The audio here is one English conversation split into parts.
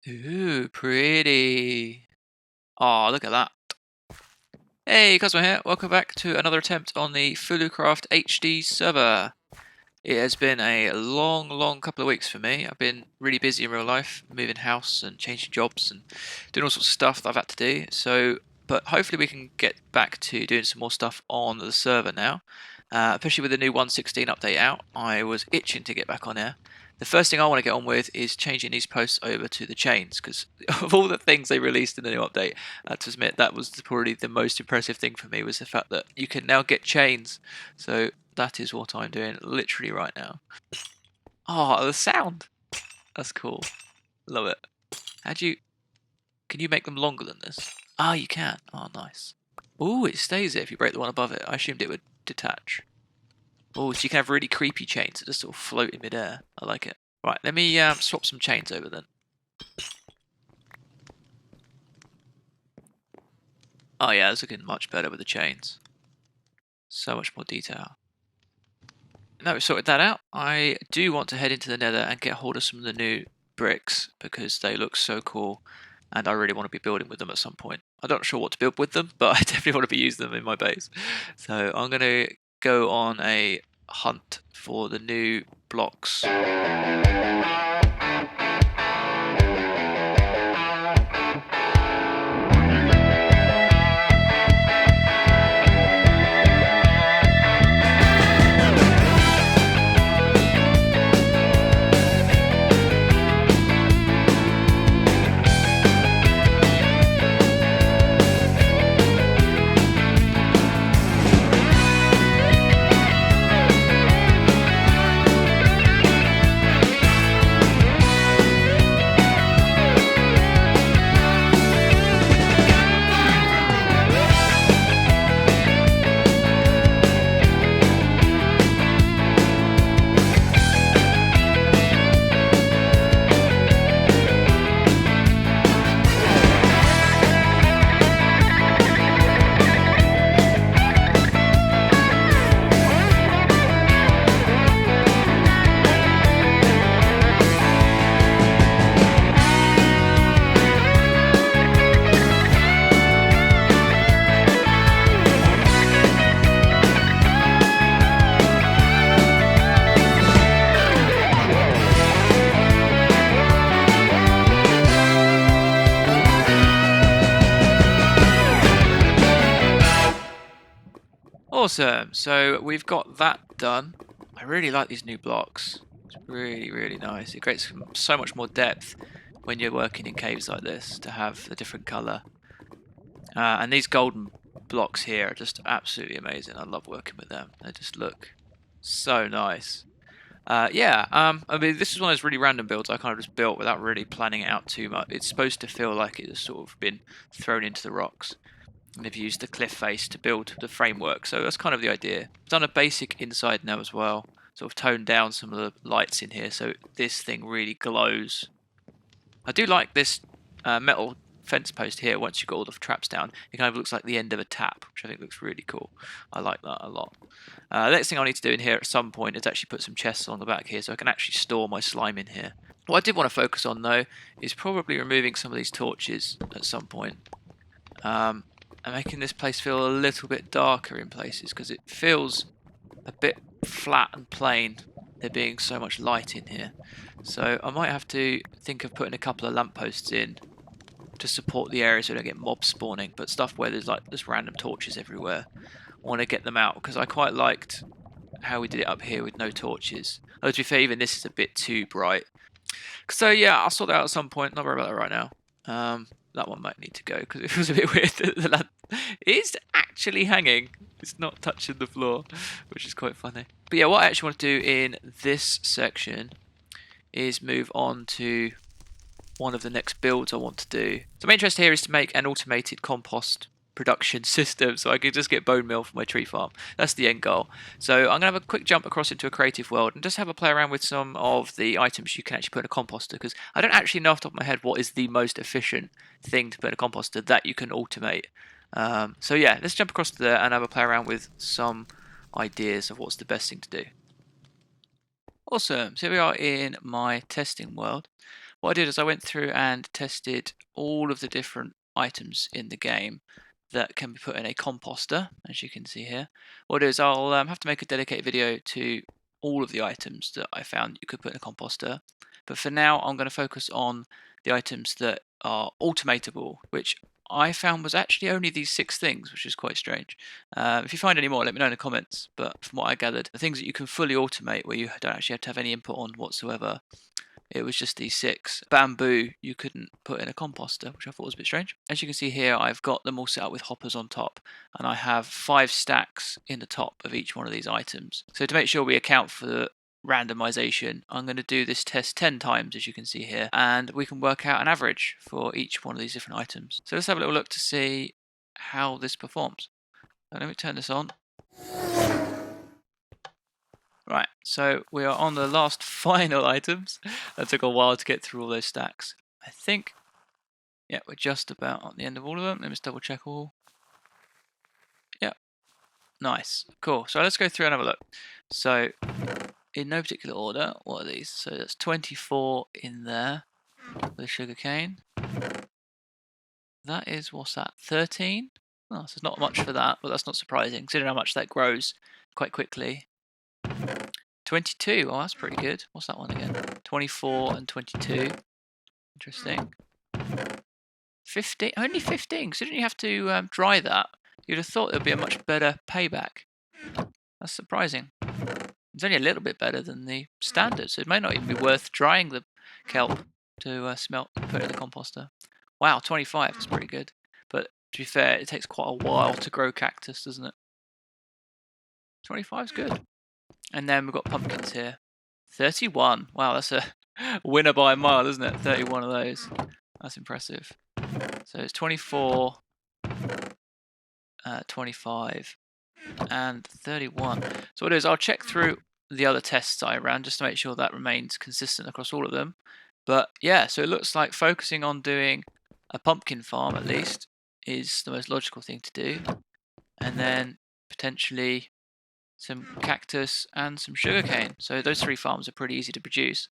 Ooh, pretty. Oh, look at that. Hey, Cosmo here. Welcome back to another attempt on the FulooCraft HD server. It has been a long couple of weeks for me. I've been really busy in real life, moving house and changing jobs and doing all sorts of stuff that I've had to do. But hopefully we can get back to doing some more stuff on the server now. Especially with the new 1.16 update out, I was itching to get back on there. The first thing I want to get on with is changing these posts over to the chains, because of all the things they released in the new update, I have to admit that was probably the most impressive thing for me, was the fact that you can now get chains. So that is what I'm doing literally right now. Oh, the sound! That's cool. Love it. Can you make them longer than this? Ah, you can. Oh, nice. Ooh, it stays there if you break the one above it. I assumed it would detach. Oh, so you can have really creepy chains that just sort of float in midair. I like it. Right, let me swap some chains over then. Oh yeah, it's looking much better with the chains. So much more detail. Now we've sorted that out, I do want to head into the nether and get hold of some of the new bricks, because they look so cool and I really want to be building with them at some point. I'm not sure what to build with them, but I definitely want to be using them in my base. So I'm going to go on a hunt for the new blocks. Awesome, so we've got that done. I really like these new blocks. It's really nice. It creates so much more depth when you're working in caves like this, to have the different colour. And these golden blocks here are just absolutely amazing. I love working with them. They just look so nice. I mean, this is one of those really random builds I kind of just built without really planning it out too much. It's supposed to feel like it's sort of been thrown into the rocks. And they've used the cliff face to build the framework, so that's kind of the idea. I've done a basic inside now as well, sort of toned down some of the lights in here so this thing really glows. I do like this metal fence post here. Once you've got all the traps down, it kind of looks like the end of a tap, which I think looks really cool. I like that a lot. The next thing I need to do in here at some point is actually put some chests on the back here so I can actually store my slime in here. What I did want to focus on though is probably removing some of these torches at some point. And making this place feel a little bit darker in places, because it feels a bit flat and plain, there being so much light in here. So I might have to think of putting a couple of lampposts in to support the area so we don't get mobs spawning, but stuff where there's like just random torches everywhere, I want to get them out, because I quite liked how we did it up here with no torches. Although to be fair, even this is a bit too bright. So yeah, I'll sort that out at some point, not worry about that right now. That one might need to go because it feels a bit weird that the lamp is actually hanging. It's not touching the floor, which is quite funny. But yeah, what I actually want to do in this section is move on to one of the next builds I want to do. So my interest here is to make an automated compost production system so I can just get bone meal for my tree farm. That's the end goal. So I'm going to have a quick jump across into a creative world and just have a play around with some of the items you can actually put in a composter, because I don't actually know off the top of my head what is the most efficient thing to put in a composter that you can automate. So yeah, let's jump across to there and have a play around with some ideas of what's the best thing to do. Awesome, so here we are in my testing world. what I did is I went through and tested all of the different items in the game that can be put in a composter, as you can see here. What I'll do is I'll have to make a dedicated video to all of the items that I found you could put in a composter. But for now, I'm going to focus on the items that are automatable, which I found was actually only these 6 things, which is quite strange. If you find any more, let me know in the comments. But from what I gathered, the things that you can fully automate, where you don't actually have to have any input on whatsoever, it was just these 6. Bamboo you couldn't put in a composter, which I thought was a bit strange. As you can see here, I've got them all set up with hoppers on top, and I have 5 stacks in the top of each one of these items. So to make sure we account for the randomization, I'm going to do this test 10 times, as you can see here, and we can work out an average for each one of these different items. So let's have a little look to see how this performs. So let me turn this on. Right, so we are on the last final items. That took a while to get through all those stacks. I think, yeah, we're just about on the end of all of them. Let me just double check all. Yeah, nice, cool. So let's go through and have a look. So, in no particular order, what are these? So that's 24 in there for the sugarcane. That is, what's that, 13? Oh, so it's not much for that, but that's not surprising, considering how much that grows quite quickly. 22, oh that's pretty good. What's that one again? 24 and 22. Interesting. 15, only 15, considering you have to dry that. You'd have thought it would be a much better payback. That's surprising. It's only a little bit better than the standard, so it may not even be worth drying the kelp to put in the composter. Wow, 25, that's pretty good. But to be fair, it takes quite a while to grow cactus, doesn't it? 25 is good. And then we've got pumpkins here. 31. Wow, that's a winner by a mile, isn't it? 31 of those. That's impressive. So it's 24, 25, and 31. So what I'll do is I'll check through the other tests I ran just to make sure that remains consistent across all of them. But yeah, so it looks like focusing on doing a pumpkin farm at least is the most logical thing to do. And then potentially some cactus and some sugarcane. So those 3 farms are pretty easy to produce.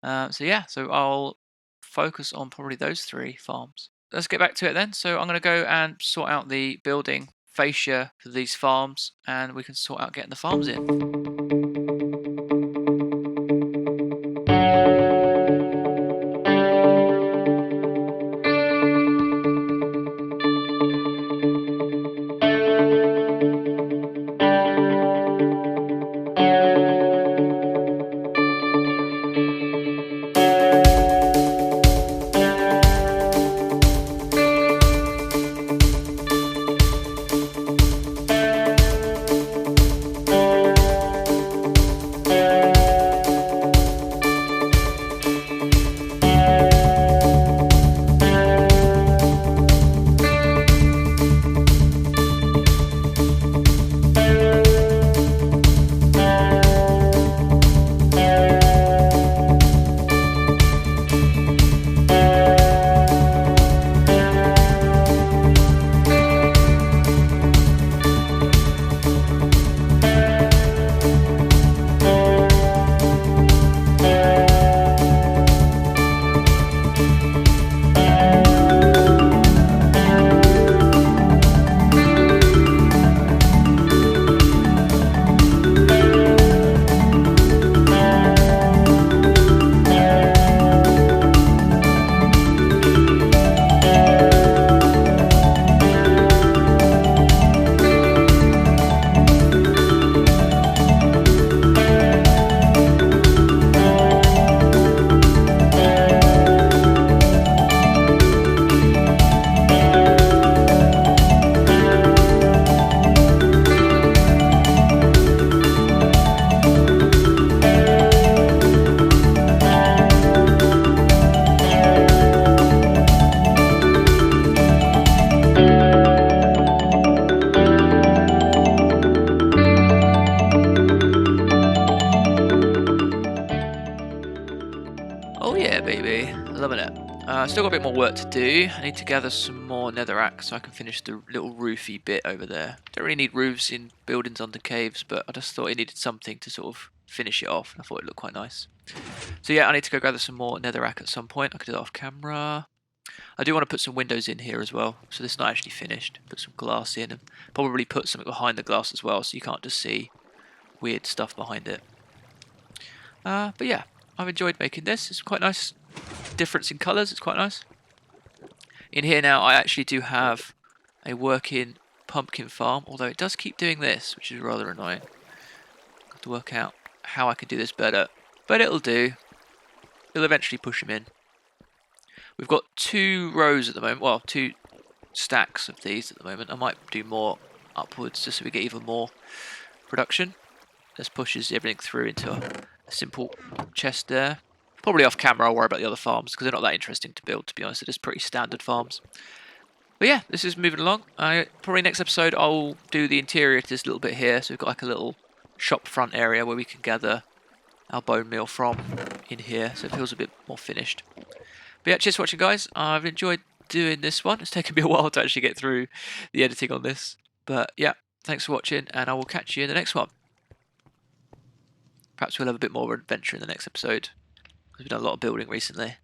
So yeah, so I'll focus on probably those 3 farms. Let's get back to it then. So I'm going to go and sort out the building fascia for these farms, and we can sort out getting the farms in. Still got a bit more work to do. I need to gather some more netherrack so I can finish the little roofy bit over there. Don't really need roofs in buildings under caves, but I just thought it needed something to sort of finish it off. I thought it looked quite nice. So yeah, I need to go gather some more netherrack at some point. I could do that off camera. I do want to put some windows in here as well, so this is not actually finished. Put some glass in and probably put something behind the glass as well, so you can't just see weird stuff behind it. But yeah, I've enjoyed making this. It's quite nice. Difference in colours, it's quite nice. In here now, I actually do have a working pumpkin farm, although it does keep doing this, which is rather annoying. I have to work out how I can do this better, but it'll do. It'll eventually push them in. We've got 2 rows at the moment, well, 2 stacks of these at the moment. I might do more upwards just so we get even more production. This pushes everything through into a simple chest there. Probably off camera I'll worry about the other farms because they're not that interesting to build, to be honest. They're just pretty standard farms. But yeah, this is moving along. Probably next episode I'll do the interior to this little bit here. So we've got like a little shop front area where we can gather our bone meal from in here. So it feels a bit more finished. But yeah, cheers for watching, guys. I've enjoyed doing this one. It's taken me a while to actually get through the editing on this. But yeah, thanks for watching and I will catch you in the next one. Perhaps we'll have a bit more adventure in the next episode. We've done a lot of building recently.